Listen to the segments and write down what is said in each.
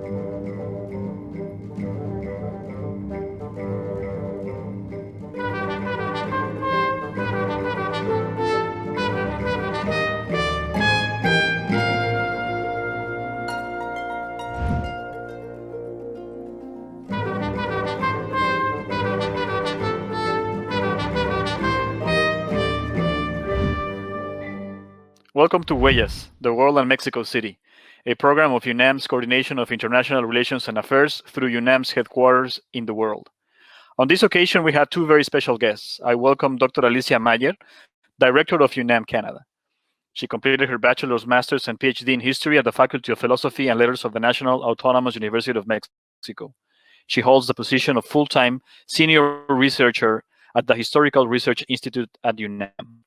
Welcome to Huellas, the World and Mexico City, a program of UNAM's Coordination of International Relations and Affairs through UNAM's headquarters in the world. On this occasion, we have two very special guests. I welcome Dr. Alicia Mayer, Director of UNAM-Canada. She completed her bachelor's, master's, and PhD in history at the Faculty of Philosophy and Letters of the National Autonomous University of Mexico. She holds the position of full-time senior researcher at the Historical Research Institute at UNAM.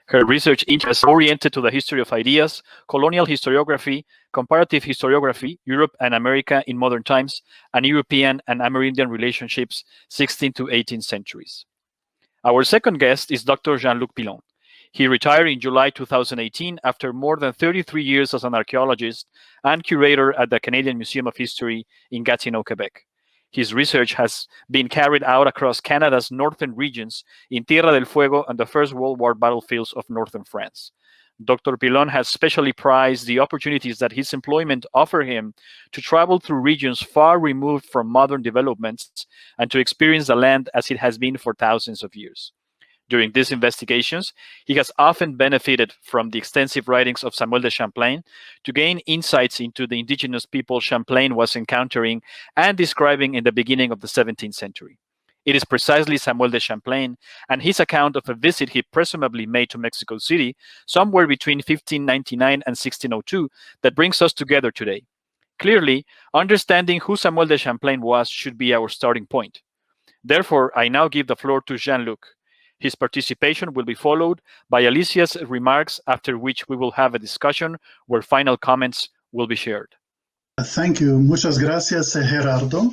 Her research interests are oriented to the history of ideas, colonial historiography, comparative historiography, Europe and America in modern times, and European and Amerindian relationships, 16th to 18th centuries. Our second guest is Dr. Jean-Luc Pilon. He retired in July 2018 after more than 33 years as an archaeologist and curator at the Canadian Museum of History in Gatineau, Quebec. His research has been carried out across Canada's northern regions in Tierra del Fuego and the First World War battlefields of northern France. Dr. Pilon has specially prized the opportunities that his employment offered him to travel through regions far removed from modern developments and to experience the land as it has been for thousands of years. During these investigations, he has often benefited from the extensive writings of Samuel de Champlain to gain insights into the indigenous people Champlain was encountering and describing in the beginning of the 17th century. It is precisely Samuel de Champlain and his account of a visit he presumably made to Mexico City somewhere between 1599 and 1602 that brings us together today. Clearly, understanding who Samuel de Champlain was should be our starting point. Therefore, I now give the floor to Jean-Luc. His participation will be followed by Alicia's remarks, after which we will have a discussion where final comments will be shared. Thank you. Muchas gracias, Gerardo.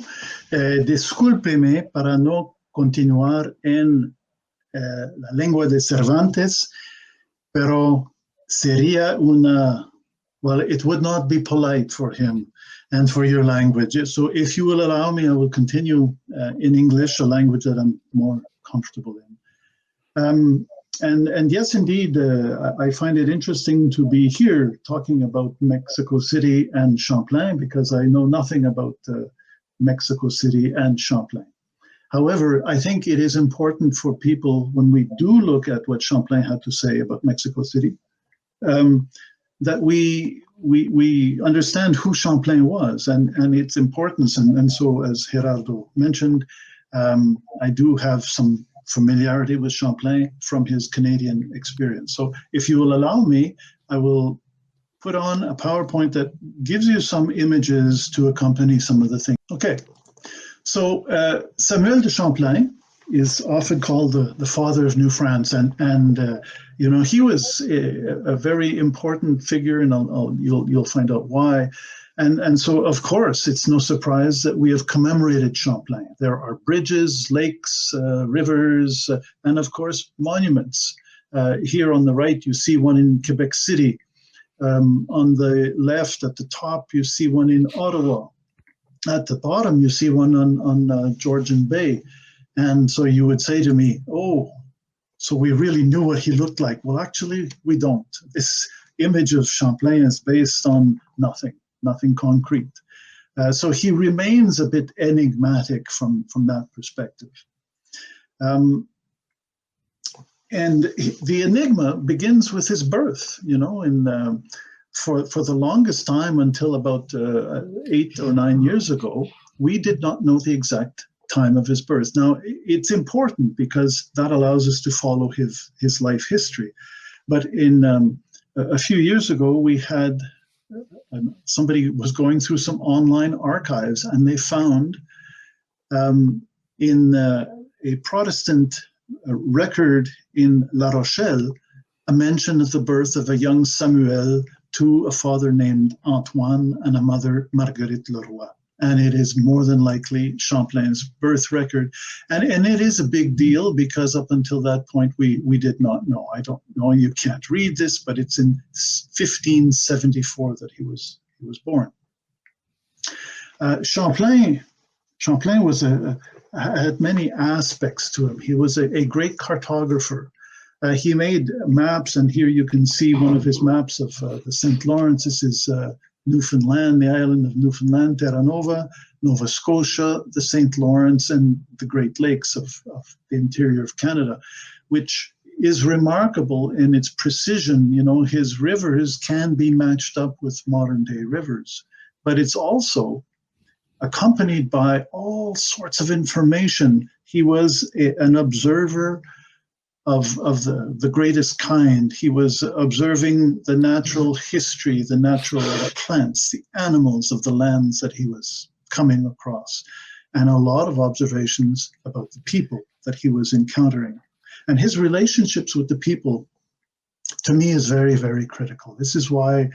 Discúlpeme para no continuar en la lengua de Cervantes, pero sería well, it would not be polite for him and for your language. So if you will allow me, I will continue in English, a language that I'm more comfortable in. And yes, indeed, I find it interesting to be here talking about Mexico City and Champlain because I know nothing about Mexico City and Champlain. However, I think it is important for people, when we do look at what Champlain had to say about Mexico City, that we understand who Champlain was and its importance. And so, as Gerardo mentioned, I do have some familiarity with Champlain from his Canadian experience. So if you will allow me, I will put on a PowerPoint that gives you some images to accompany some of the things. Okay, so Samuel de Champlain is often called the father of New France, and you know, he was a very important figure, and you'll find out why. And so, of course, it's no surprise that we have commemorated Champlain. There are bridges, lakes, rivers, and of course, monuments. Here on the right, you see one in Quebec City. On the left, at the top, you see one in Ottawa. At the bottom, you see one on Georgian Bay. And so you would say to me, oh, so we really knew what he looked like. Well, actually, we don't. This image of Champlain is based on nothing concrete. So he remains a bit enigmatic from that perspective. And the enigma begins with his birth, you know, for the longest time until about 8 or 9 years ago, we did not know the exact time of his birth. Now, it's important because that allows us to follow his life history. But in a few years ago, we had somebody was going through some online archives, and they found in a Protestant record in La Rochelle a mention of the birth of a young Samuel to a father named Antoine and a mother, Marguerite Leroy. And it is more than likely Champlain's birth record. And it is a big deal because up until that point, we did not know. I don't know, you can't read this, but it's in 1574 that he was born. Champlain was had many aspects to him. He was a great cartographer. He made maps, and here you can see one of his maps of the St. Lawrence. This is Newfoundland, the island of Newfoundland, Terra Nova, Nova Scotia, the St. Lawrence, and the Great Lakes of the interior of Canada, which is remarkable in its precision. You know, his rivers can be matched up with modern day rivers, but it's also accompanied by all sorts of information. He was an observer of the greatest kind. He was observing the natural history, the natural plants, the animals of the lands that he was coming across, and a lot of observations about the people that he was encountering. And his relationships with the people, to me, is very, very critical. This is why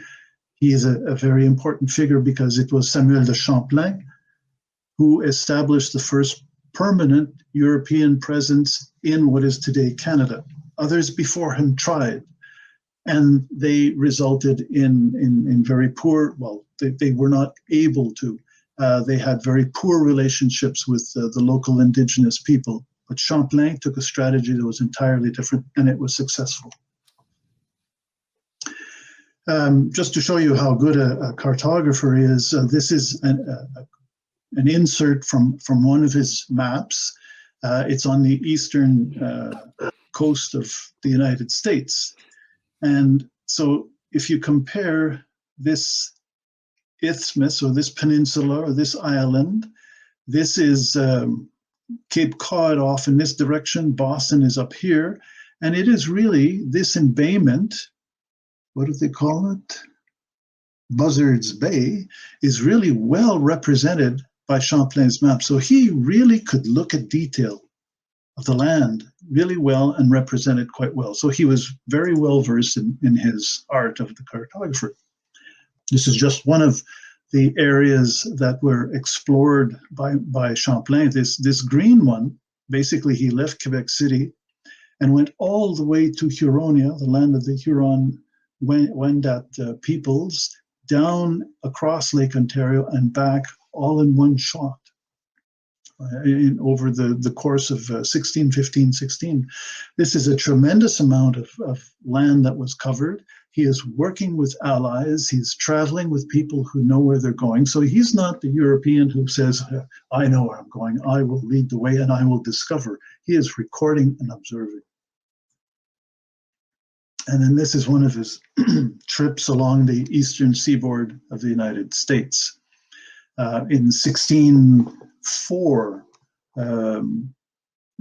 he is a very important figure, because it was Samuel de Champlain who established the first permanent European presence in what is today Canada. Others before him tried, and they resulted in very poor, well, they were not able to. They had very poor relationships with the local indigenous people. But Champlain took a strategy that was entirely different, and it was successful. Just to show you how good a cartographer is, this is an insert from one of his maps. It's on the eastern coast of the United States. And so if you compare this isthmus, or this peninsula, or this island, this is Cape Cod off in this direction, Boston is up here, and it is really this embayment, what do they call it? Buzzards Bay, is really well represented by Champlain's map. So he really could look at detail of the land really well and represent it quite well. So he was very well versed in his art of the cartographer. This is just one of the areas that were explored by Champlain. This green one, basically he left Quebec City and went all the way to Huronia, the land of the Huron Wendat peoples, down across Lake Ontario and back all in one shot over the course of 1615-16. This is a tremendous amount of land that was covered. He is working with allies. He's traveling with people who know where they're going. So he's not the European who says, I know where I'm going, I will lead the way and I will discover. He is recording and observing. And then this is one of his trips along the eastern seaboard of the United States. In 1604,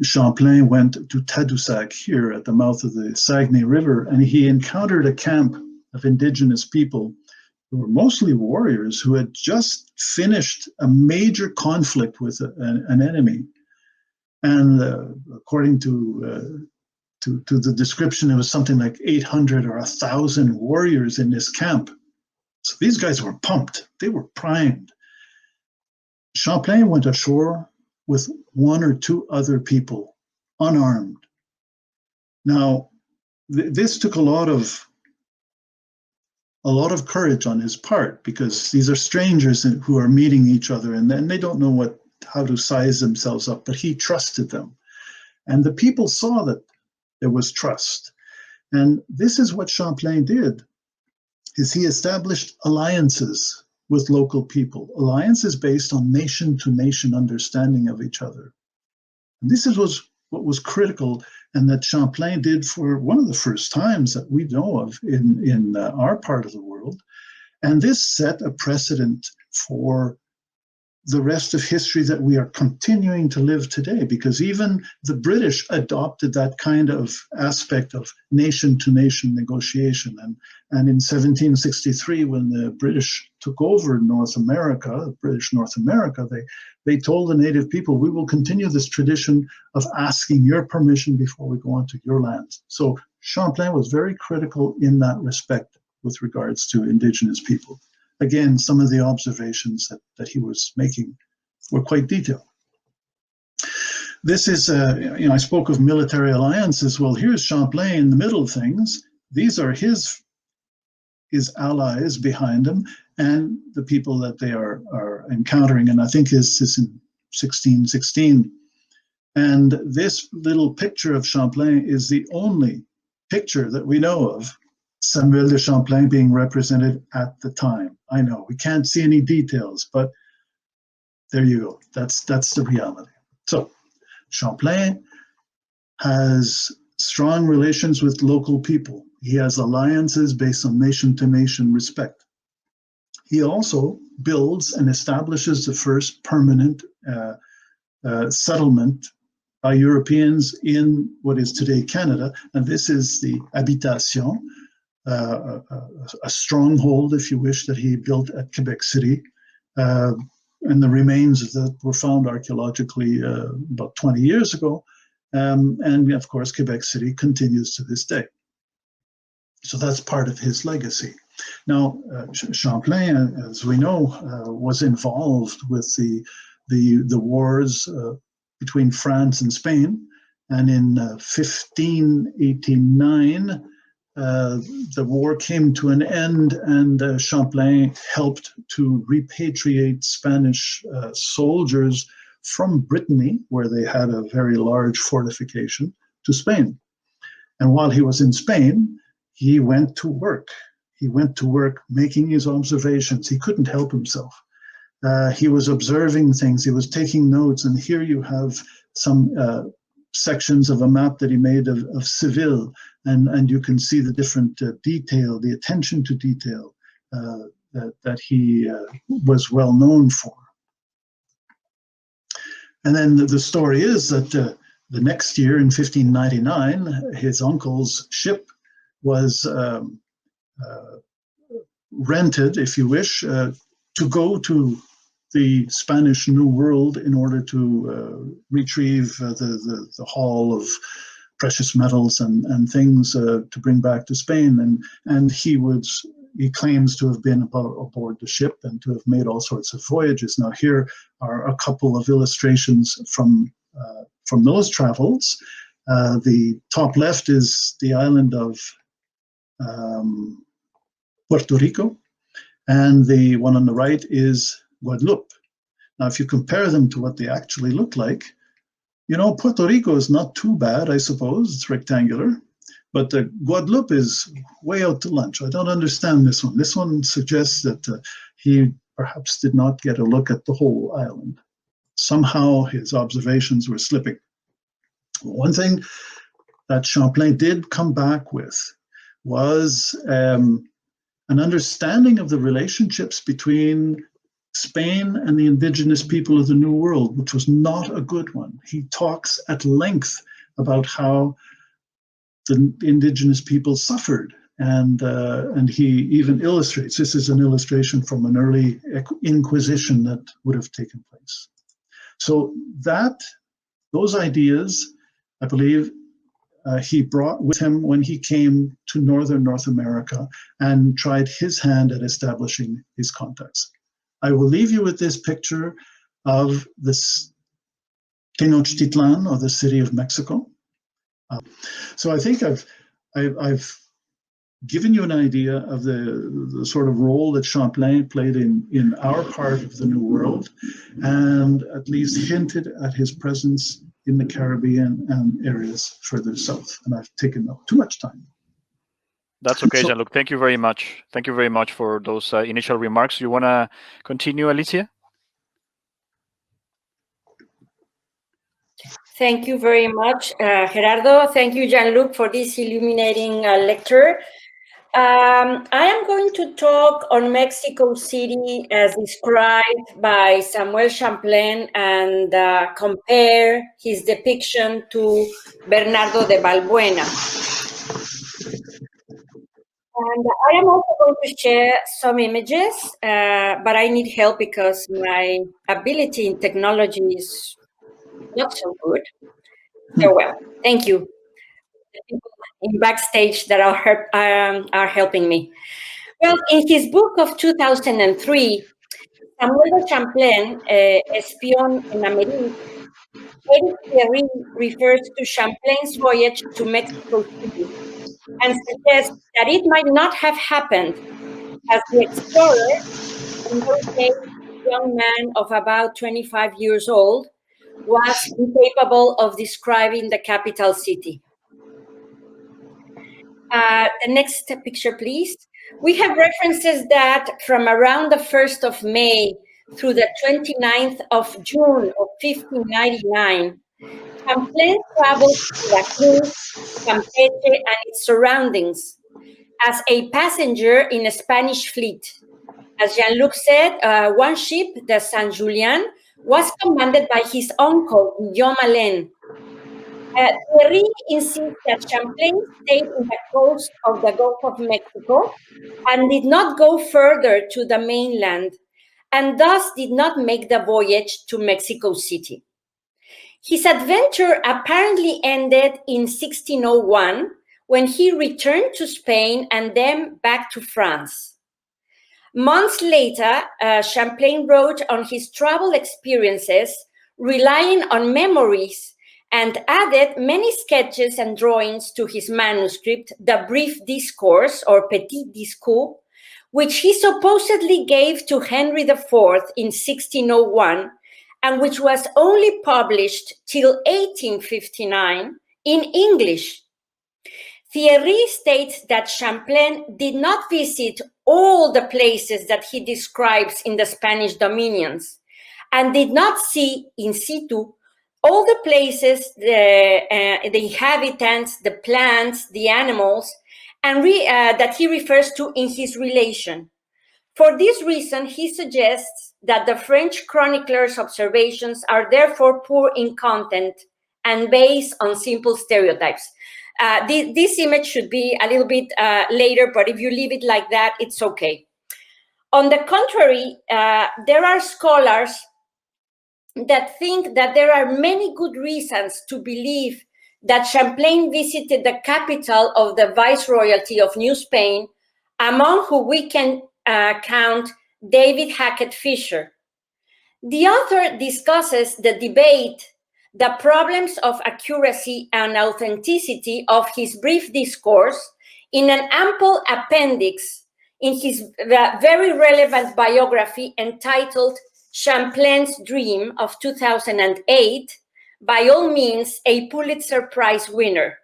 Champlain went to Tadoussac here at the mouth of the Saguenay River, and he encountered a camp of indigenous people who were mostly warriors who had just finished a major conflict with an enemy. And according to the description, it was something like 800 or 1,000 warriors in this camp. So these guys were pumped. They were primed. Champlain went ashore with one or two other people, unarmed. Now, this took a lot of courage on his part, because these are strangers who are meeting each other, and then they don't know how to size themselves up, but he trusted them. And the people saw that there was trust. And this is what Champlain did, is he established alliances with local people, alliances based on nation-to-nation understanding of each other. And this was what was critical, and that Champlain did for one of the first times that we know of in our part of the world. And this set a precedent for the rest of history that we are continuing to live today, because even the British adopted that kind of aspect of nation-to-nation negotiation. And in 1763, when the British took over North America, British North America, they told the native people, we will continue this tradition of asking your permission before we go onto your lands. So Champlain was very critical in that respect with regards to indigenous people. Again, some of the observations that he was making were quite detailed. This is, I spoke of military alliances. Well, here's Champlain in the middle of things. These are his his allies behind him and the people that they are encountering. And I think this is in 1616. And this little picture of Champlain is the only picture that we know of Samuel de Champlain being represented at the time. I know we can't see any details, but there you go. That's the reality. So Champlain has strong relations with local people. He has alliances based on nation-to-nation respect. He also builds and establishes the first permanent settlement by Europeans in what is today Canada, and this is the habitation, a stronghold, if you wish, that he built at Quebec City, and the remains that were found archaeologically about 20 years ago, and of course Quebec City continues to this day. So that's part of his legacy. Now, Champlain, as we know, was involved with the wars between France and Spain, and in 1589, the war came to an end, and Champlain helped to repatriate Spanish soldiers from Brittany, where they had a very large fortification, to Spain. And while he was in Spain, he went to work. He went to work making his observations. He couldn't help himself. He was observing things, he was taking notes, and here you have some sections of a map that he made of Seville, and you can see the different detail, the attention to detail that he was well known for. And then the story is that the next year, in 1599, his uncle's ship was rented, if you wish, to go to the Spanish New World in order to retrieve the haul of precious metals and things to bring back to Spain. And he claims to have been aboard the ship and to have made all sorts of voyages. Now here are a couple of illustrations from those travels. The top left is the island of Puerto Rico, and the one on the right is Guadeloupe. Now, if you compare them to what they actually look like, you know, Puerto Rico is not too bad, I suppose. It's rectangular, but Guadeloupe is way out to lunch. I don't understand this one. This one suggests that he perhaps did not get a look at the whole island. Somehow his observations were slipping. One thing that Champlain did come back with was an understanding of the relationships between Spain and the indigenous people of the New World, which was not a good one. He talks at length about how the indigenous people suffered, and he even illustrates. This is an illustration from an early inquisition that would have taken place. So those ideas, I believe, he brought with him when he came to northern North America and tried his hand at establishing his contacts. I will leave you with this picture of this Tenochtitlan, or the city of Mexico. So I think I've given you an idea of the sort of role that Champlain played in our part of the New World, and at least hinted at his presence in the Caribbean and areas further south. And I've taken up too much time. That's okay, Jean-Luc. Thank you very much. Thank you very much for those initial remarks. You want to continue, Alicia? Thank you very much, Gerardo. Thank you, Jean-Luc, for this illuminating lecture. I am going to talk on Mexico City as described by Samuel Champlain and compare his depiction to Bernardo de Balbuena. And I am also going to share some images, but I need help because my ability in technology is not so good. So well, thank you. The people in backstage that are helping me. Well, in his book of 2003, Samuel de Champlain, Espion en Amérique, Eric Thierry refers to Champlain's voyage to Mexico City and suggests that it might not have happened As the explorer, in those days, a young man of about 25 years old was incapable of describing the capital city. The next picture, please. We have references that from around the 1st of May through the 29th of June of 1599, Champlain traveled to Veracruz, Campeche, and its surroundings as a passenger in a Spanish fleet. As Jean-Luc said, one ship, the San Julian, was commanded by his uncle, Guillaume Alain. Thierry insists that Champlain stayed in the coast of the Gulf of Mexico and did not go further to the mainland, and thus did not make the voyage to Mexico City. His adventure apparently ended in 1601 when he returned to Spain and then back to France. Months later, Champlain wrote on his travel experiences, relying on memories, and added many sketches and drawings to his manuscript, the Brief Discourse, or Petit Discours, which he supposedly gave to Henry IV in 1601, and which was only published till 1859 in English. Thierry states that Champlain did not visit all the places that he describes in the Spanish dominions, and did not see in situ all the places, the inhabitants, the plants, the animals, and that he refers to in his relation. For this reason, he suggests that the French chronicler's observations are therefore poor in content and based on simple stereotypes. This image should be a little bit later, but if you leave it like that, it's okay. On the contrary, there are scholars that think that there are many good reasons to believe that Champlain visited the capital of the Viceroyalty of New Spain, among whom we can count David Hackett Fisher. The author discusses the debate, the problems of accuracy and authenticity of his brief discourse in an ample appendix in his very relevant biography entitled Champlain's Dream of 2008, by all means a Pulitzer Prize winner.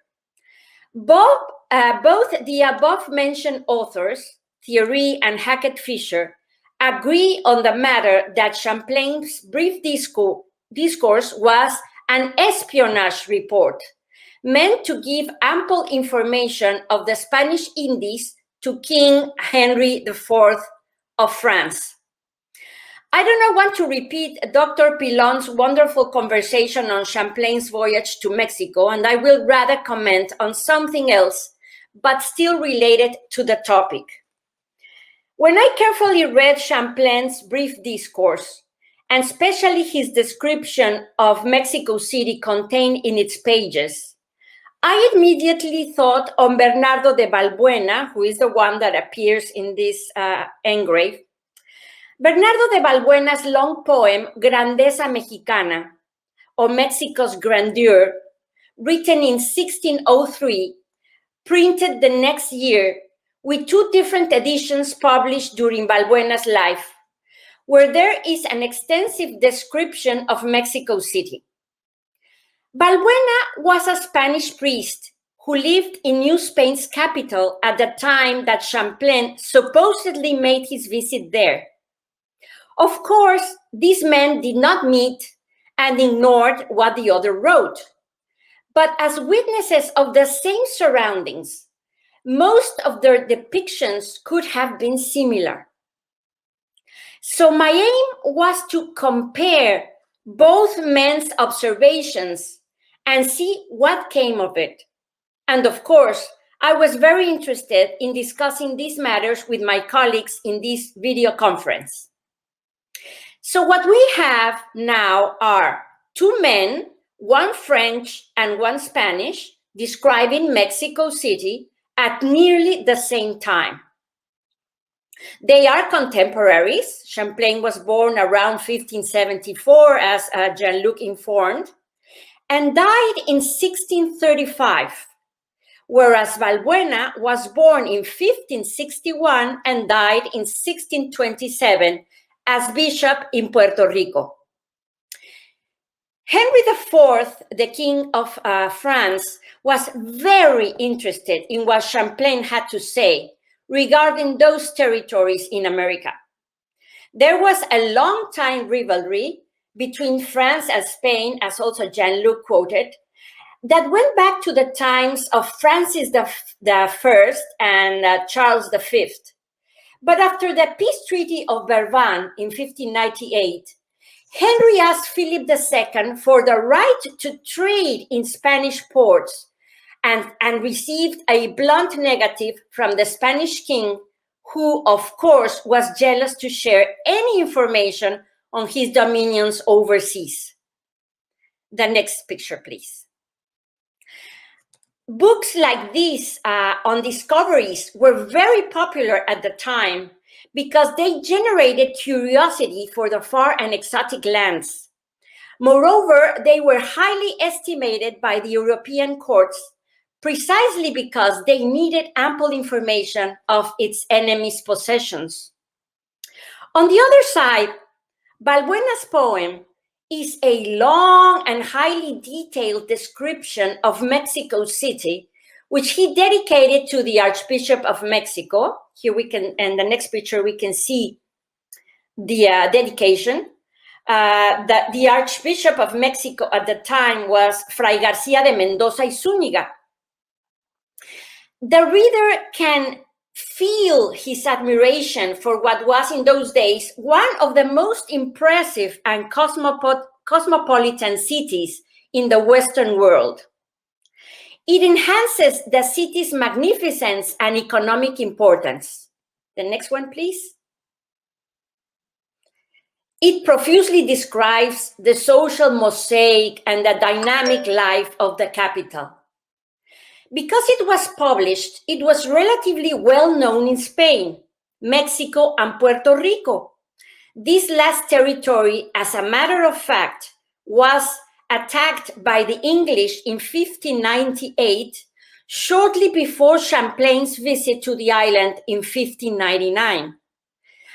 Both the above-mentioned authors, Thierry and Hackett Fisher, agree on the matter that Champlain's brief discourse was an espionage report meant to give ample information of the Spanish Indies to King Henry IV of France. I do not want to repeat Dr. Pilon's wonderful conversation on Champlain's voyage to Mexico, and I will rather comment on something else, but still related to the topic. When I carefully read Champlain's brief discourse, and especially his description of Mexico City contained in its pages, I immediately thought on Bernardo de Balbuena, who is the one that appears in this engrave. Bernardo de Balbuena's long poem, Grandeza Mexicana, or Mexico's Grandeur, written in 1603, printed the next year with two different editions published during Balbuena's life, where there is an extensive description of Mexico City. Balbuena was a Spanish priest who lived in New Spain's capital at the time that Champlain supposedly made his visit there. Of course, these men did not meet and ignored what the other wrote. But as witnesses of the same surroundings, most of their depictions could have been similar. So my aim was to compare both men's observations and see what came of it. And of course, I was very interested in discussing these matters with my colleagues in this video conference. So what we have now are two men, one French and one Spanish, describing Mexico City at nearly the same time. They are contemporaries. Champlain was born around 1574, as Jean-Luc informed, and died in 1635, whereas Balbuena was born in 1561 and died in 1627 as bishop in Puerto Rico. Henry IV, the King of France, was very interested in what Champlain had to say regarding those territories in America. There was a long-time rivalry between France and Spain, as also Jean-Luc quoted, that went back to the times of Francis I and Charles V. But after the peace treaty of Vervins in 1598, Henry asked Philip II for the right to trade in Spanish ports and received a blunt negative from the Spanish king, who, of course, was jealous to share any information on his dominions overseas. The next picture, please. Books like these on discoveries were very popular at the time because they generated curiosity for the far and exotic lands. Moreover, they were highly estimated by the European courts precisely because they needed ample information of its enemies' possessions. On the other side, Balbuena's poem is a long and highly detailed description of Mexico City, which he dedicated to the Archbishop of Mexico. Here we can, in the next picture, we can see the dedication. The Archbishop of Mexico at the time was Fray Garcia de Mendoza y Zúñiga. The reader can feel his admiration for what was in those days one of the most impressive and cosmopolitan cities in the Western world. It enhances the city's magnificence and economic importance. The next one, please. It profusely describes the social mosaic and the dynamic life of the capital. Because it was published, it was relatively well known in Spain, Mexico, and Puerto Rico. This last territory, as a matter of fact, was attacked by the English in 1598, shortly before Champlain's visit to the island in 1599.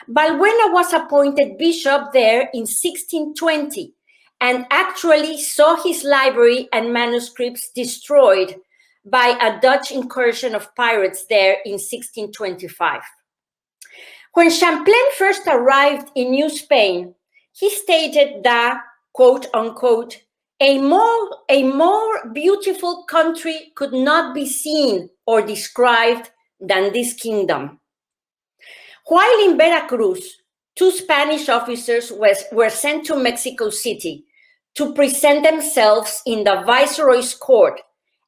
Balbuena was appointed bishop there in 1620 and actually saw his library and manuscripts destroyed by a Dutch incursion of pirates there in 1625. When Champlain first arrived in New Spain, he stated that, quote unquote, a more beautiful country could not be seen or described than this kingdom. While in Veracruz, 2 Spanish officers were sent to Mexico City to present themselves in the Viceroy's court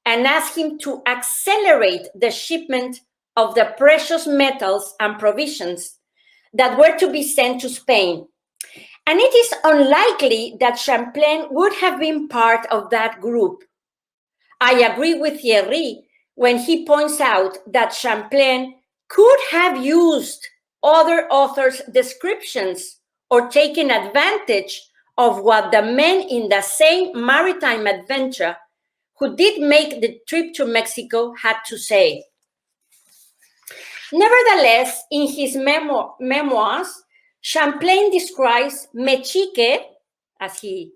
and ask him to accelerate the shipment of the precious metals and provisions that were to be sent to Spain. And it is unlikely that Champlain would have been part of that group. I agree with Thierry when he points out that Champlain could have used other authors' descriptions or taken advantage of what the men in the same maritime adventure who did make the trip to Mexico had to say. Nevertheless, in his memoirs, Champlain describes Mexique, as he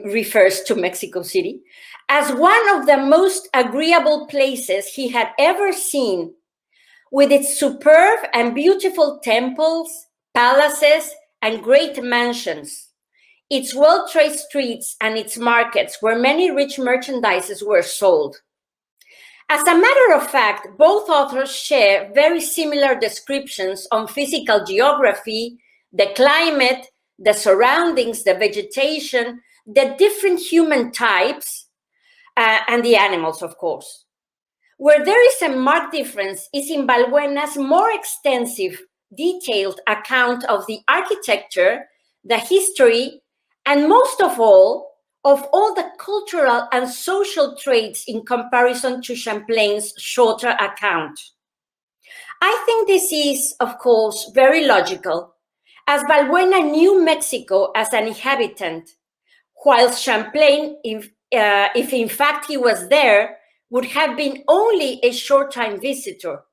refers to Mexico City, as one of the most agreeable places he had ever seen, with its superb and beautiful temples, palaces, and great mansions, its well-traced streets and its markets where many rich merchandises were sold. As a matter of fact, both authors share very similar descriptions on physical geography, the climate, the surroundings, the vegetation, the different human types, and the animals, of course. Where there is a marked difference is in Balbuena's more extensive, detailed account of the architecture, the history, and most of all the cultural and social traits in comparison to Champlain's shorter account. I think this is, of course, very logical, as Balbuena knew Mexico as an inhabitant, whilst Champlain, if in fact he was there, would have been only a short-time visitor.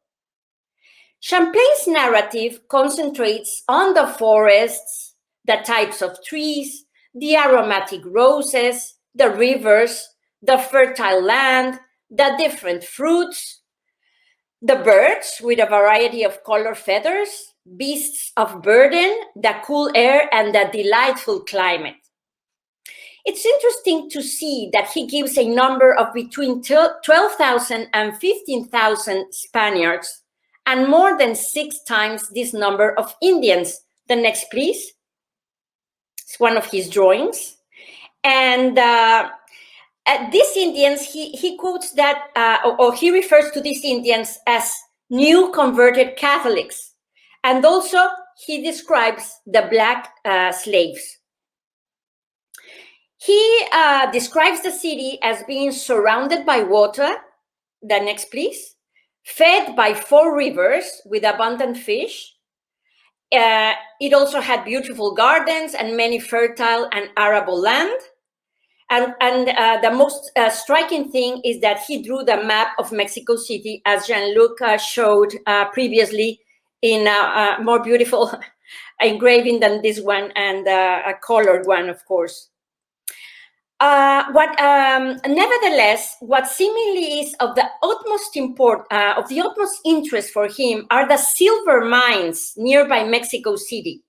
Champlain's narrative concentrates on the forests, the types of trees, the aromatic roses, the rivers, the fertile land, the different fruits, the birds with a variety of color feathers, beasts of burden, the cool air, and the delightful climate. It's interesting to see that he gives a number of between 12,000 and 15,000 Spaniards and more than 6 times this number of Indians. The next, please. It's one of his drawings. And these Indians, he quotes that, or he refers to these Indians as new converted Catholics. And also he describes the black slaves. He describes the city as being surrounded by water. The next, please. Fed by 4 rivers with abundant fish. It also had beautiful gardens and many fertile and arable land. And the most striking thing is that he drew the map of Mexico City, as Jean-Luc showed previously, in a more beautiful engraving than this one, and a colored one, of course. Nevertheless, what seemingly is of the utmost interest for him are the silver mines nearby Mexico City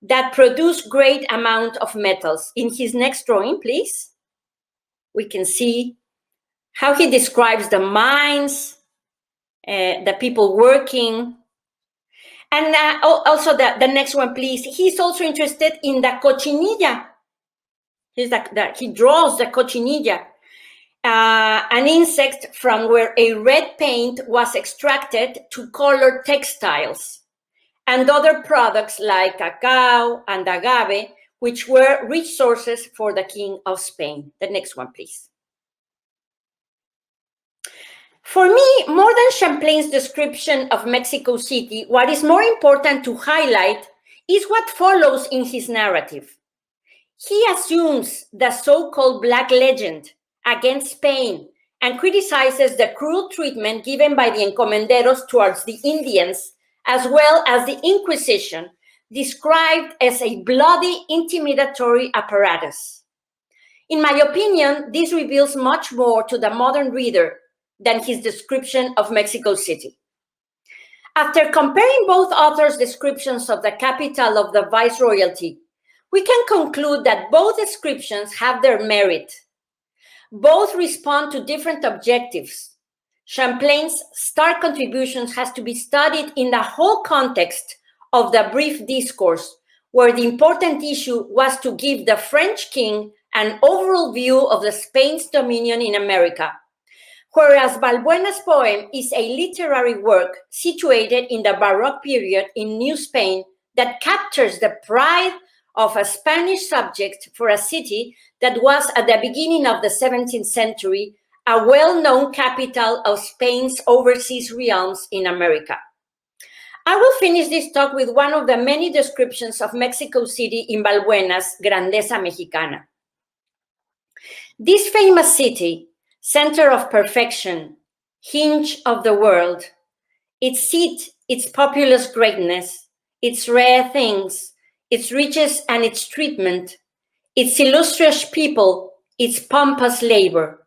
that produce great amount of metals. In his next drawing, please, we can see how he describes the mines, the people working, and also the next one, please. He's also interested in the cochinilla. He draws the cochinilla, an insect from where a red paint was extracted to color textiles, and other products like cacao and agave, which were rich sources for the King of Spain. The next one, please. For me, more than Champlain's description of Mexico City, what is more important to highlight is what follows in his narrative. He assumes the so-called Black Legend against Spain and criticizes the cruel treatment given by the encomenderos towards the Indians, as well as the Inquisition, described as a bloody, intimidatory apparatus. In my opinion, this reveals much more to the modern reader than his description of Mexico City. After comparing both authors' descriptions of the capital of the Viceroyalty, we can conclude that both descriptions have their merit. Both respond to different objectives. Champlain's stark contributions has to be studied in the whole context of the brief discourse, where the important issue was to give the French king an overall view of the Spain's dominion in America, whereas Balbuena's poem is a literary work situated in the Baroque period in New Spain that captures the pride of a Spanish subject for a city that was, at the beginning of the 17th century, a well-known capital of Spain's overseas realms in America. I will finish this talk with one of the many descriptions of Mexico City in Balbuena's Grandeza Mexicana. This famous city, center of perfection, hinge of the world, its seat, its populous greatness, its rare things, its riches and its treatment, its illustrious people, its pompous labor.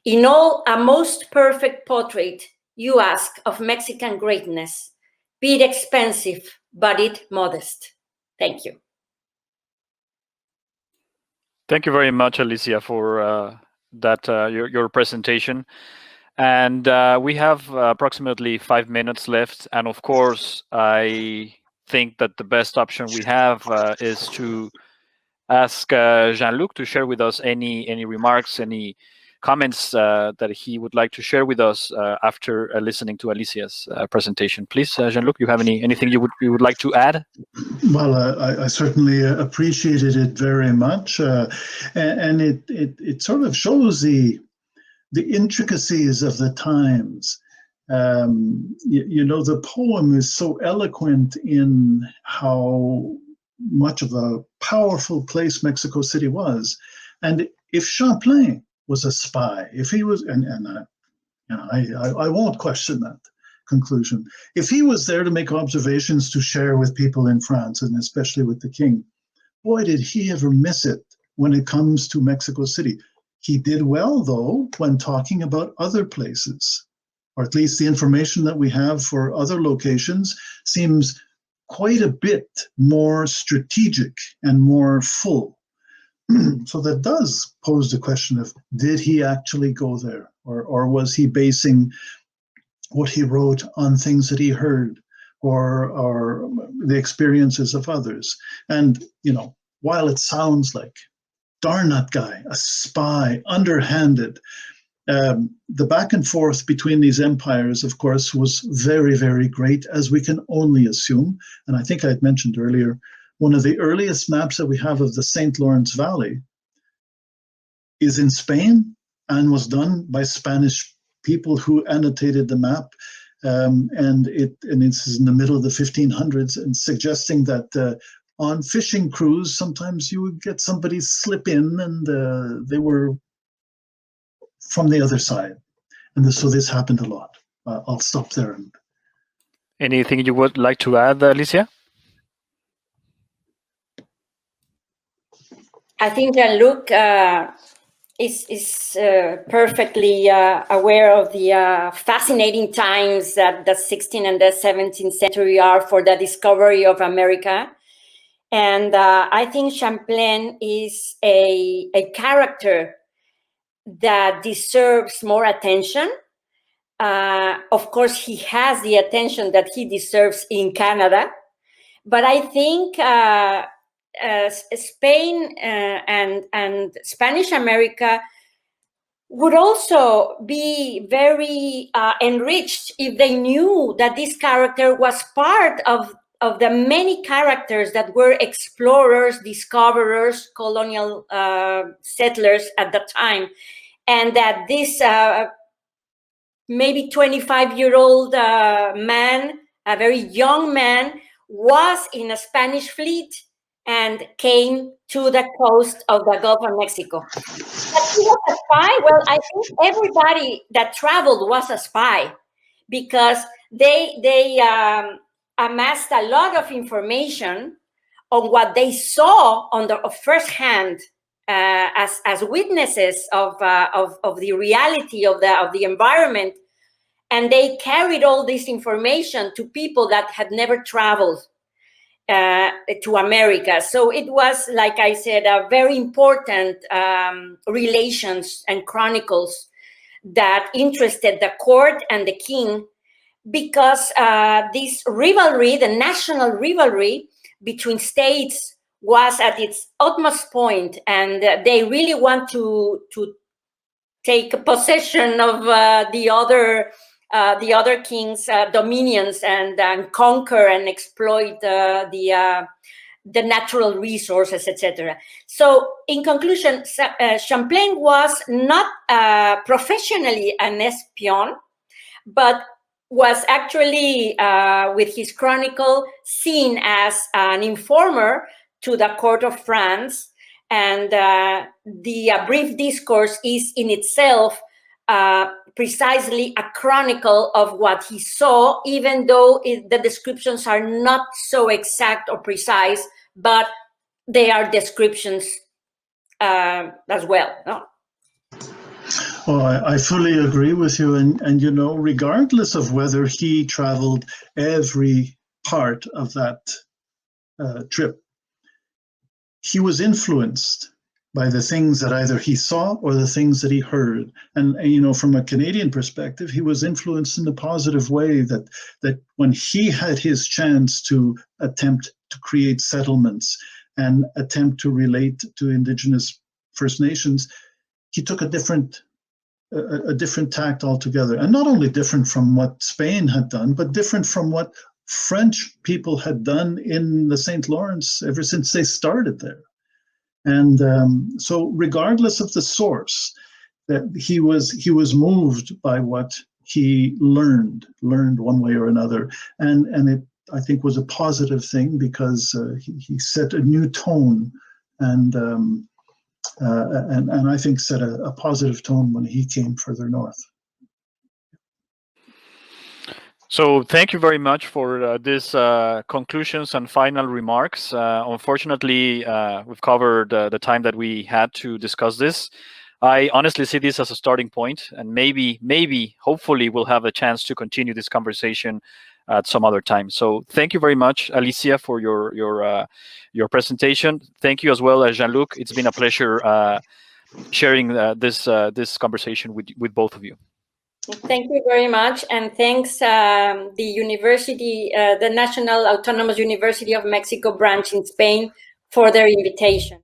In all, a most perfect portrait, you ask, of Mexican greatness, be it expensive, but it modest. Thank you. Thank you very much, Alicia, for your presentation. And we have approximately 5 minutes left. And of course, I think that the best option we have is to ask Jean-Luc to share with us any remarks, any comments that he would like to share with us after listening to Alicia's presentation. Please, Jean-Luc, you have anything you would like to add? Well, I certainly appreciated it very much, and it sort of shows the intricacies of the times. You know, the poem is so eloquent in how much of a powerful place Mexico City was. And if Champlain was a spy, if he was, and I won't question that conclusion. If he was there to make observations to share with people in France, and especially with the king, boy, did he ever miss it when it comes to Mexico City. He did well, though, when talking about other places, or at least the information that we have for other locations seems quite a bit more strategic and more full. So that does pose the question of, did he actually go there? Or was he basing what he wrote on things that he heard or the experiences of others? And, while it sounds like, darn that guy, a spy, underhanded, the back and forth between these empires, of course, was very, very great, as we can only assume. And I think I had mentioned earlier, one of the earliest maps that we have of the St. Lawrence Valley is in Spain and was done by Spanish people who annotated the map. And this is in the middle of the 1500s, and suggesting that on fishing crews, sometimes you would get somebody slip in and they were from the other side. And so this happened a lot. I'll stop there. Anything you would like to add, Alicia? I think Jean-Luc is perfectly aware of the fascinating times that the 16th and the 17th century are for the discovery of America. And I think Champlain is a character that deserves more attention. Of course, he has the attention that he deserves in Canada. But I think Spain and Spanish America would also be very enriched if they knew that this character was part of the many characters that were explorers, discoverers, colonial settlers at the time, and that this maybe 25-year-old man, a very young man, was in a Spanish fleet and came to the coast of the Gulf of Mexico. But he was a spy? Well, I think everybody that traveled was a spy, because they amassed a lot of information on what they saw on the firsthand as witnesses of the reality of the environment, and they carried all this information to people that had never traveled to America. So it was, like I said, a very important relations and chronicles that interested the court and the king, because this rivalry, the national rivalry between states, was at its utmost point, and they really want to take possession of the other king's dominions and conquer and exploit the natural resources, etc. So, in conclusion, Champlain was not professionally an espion, but was actually, with his chronicle, seen as an informer to the court of France. And the brief discourse is in itself precisely a chronicle of what he saw, even though the descriptions are not so exact or precise, but they are descriptions as well. No? Well, I fully agree with you. And regardless of whether he traveled every part of that trip, he was influenced by the things that either he saw or the things that he heard. And from a Canadian perspective, he was influenced in a positive way, that when he had his chance to attempt to create settlements and attempt to relate to Indigenous First Nations, he took a different tact altogether. And not only different from what Spain had done, but different from what French people had done in the St. Lawrence ever since they started there. And so regardless of the source, that he was moved by what he learned one way or another. And it, I think, was a positive thing, because he set a new tone, and I think set a positive tone when he came further north. So thank you very much for these conclusions and final remarks. Unfortunately, we've covered the time that we had to discuss this. I honestly see this as a starting point, and maybe, hopefully, we'll have a chance to continue this conversation at some other time. So thank you very much, Alicia, for your presentation. Thank you as well as Jean-Luc. It's been a pleasure sharing this conversation with both of you. Thank you very much, and thanks the university, the National Autonomous University of Mexico branch in Spain, for their invitation.